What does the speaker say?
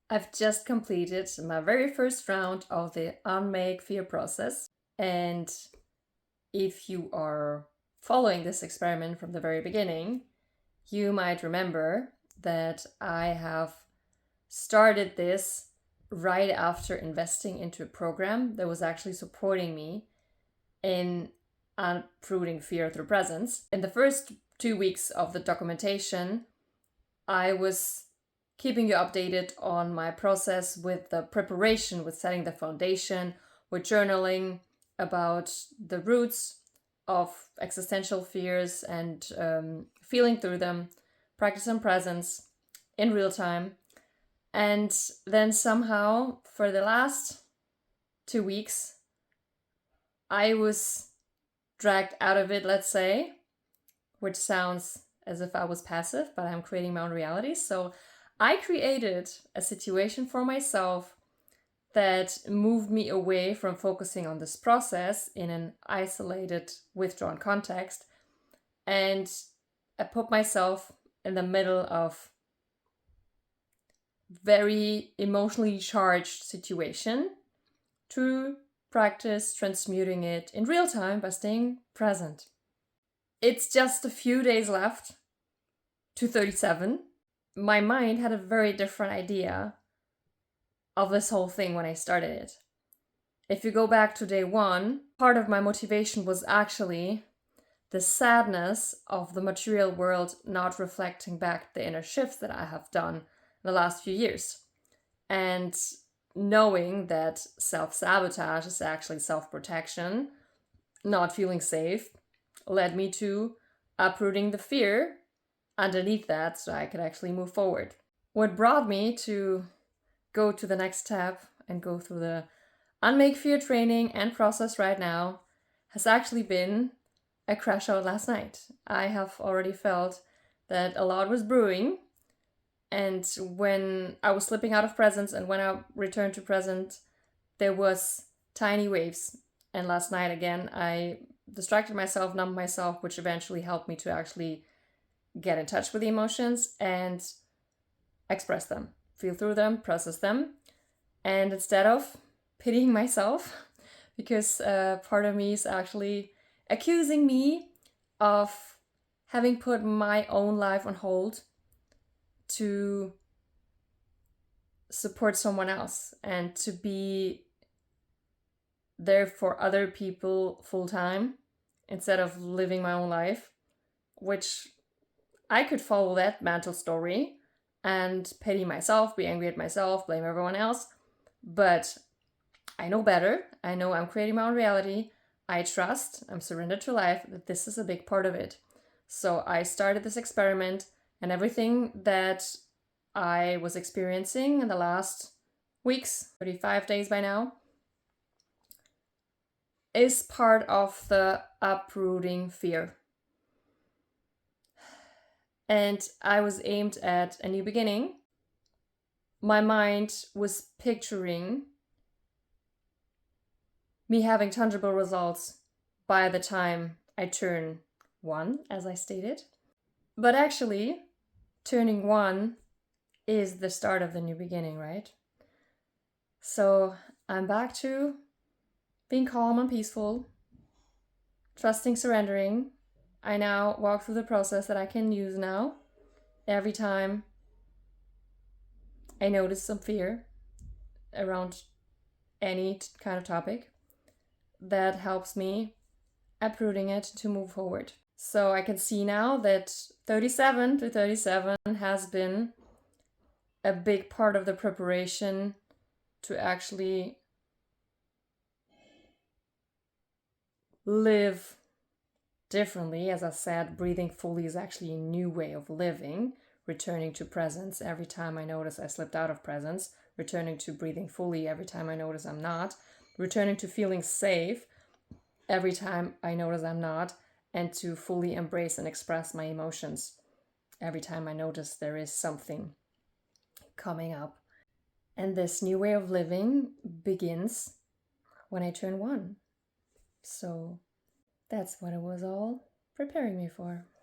I've just completed my very first round of the Unmake Fear process. And if you are following this experiment from the very beginning, you might remember that I have started this right after investing into a program that was actually supporting me in uprooting fear through presence. In the first 2 weeks of the documentation, I was keeping you updated on my process with the preparation, with setting the foundation, with journaling about the roots of existential fears and feeling through them, practicing presence in real time. And then somehow, for the last 2 weeks, I was dragged out of it, let's say, which sounds as if I was passive, but I'm creating my own reality. So I created a situation for myself that moved me away from focusing on this process in an isolated, withdrawn context. And I put myself in the middle of very emotionally charged situation to practice transmuting it in real time by staying present. It's just a few days left to 37. My mind had a very different idea of this whole thing when I started it. If you go back to day one, part of my motivation was actually the sadness of the material world not reflecting back the inner shifts that I have done in the last few years. And knowing that self-sabotage is actually self-protection, not feeling safe, led me to uprooting the fear underneath that so I could actually move forward. What brought me to go to the next step and go through the Unmake Fear training and process right now has actually been a crash out last night. I have already felt that a lot was brewing, and when I was slipping out of presence and when I returned to present, there was tiny waves. And last night again, I distracted myself, numbed myself, which eventually helped me to actually get in touch with the emotions and express them, feel through them, process them. And instead of pitying myself, because part of me is actually accusing me of having put my own life on hold to support someone else and to be there for other people full time instead of living my own life, which I could follow that mental story and pity myself, be angry at myself, blame everyone else. But I know better. I know I'm creating my own reality. I trust, I'm surrendered to life, that this is a big part of it. So I started this experiment, and everything that I was experiencing in the last weeks, 35 days by now, is part of the uprooting fear. And I was aimed at a new beginning. My mind was picturing me having tangible results by the time I turn 1, as I stated. But actually, turning 1 is the start of the new beginning, right? So I'm back to being calm and peaceful, trusting, surrendering. I now walk through the process that I can use now every time I notice some fear around any kind of topic. That helps me uprooting it to move forward. So I can see now that 37 to 37 has been a big part of the preparation to actually live differently. As I said, breathing fully is actually a new way of living, returning to presence every time I notice I slipped out of presence, returning to breathing fully every time I notice I'm not, returning to feeling safe every time I notice I'm not, and to fully embrace and express my emotions every time I notice there is something coming up. And this new way of living begins when I turn 1. So that's what it was all preparing me for.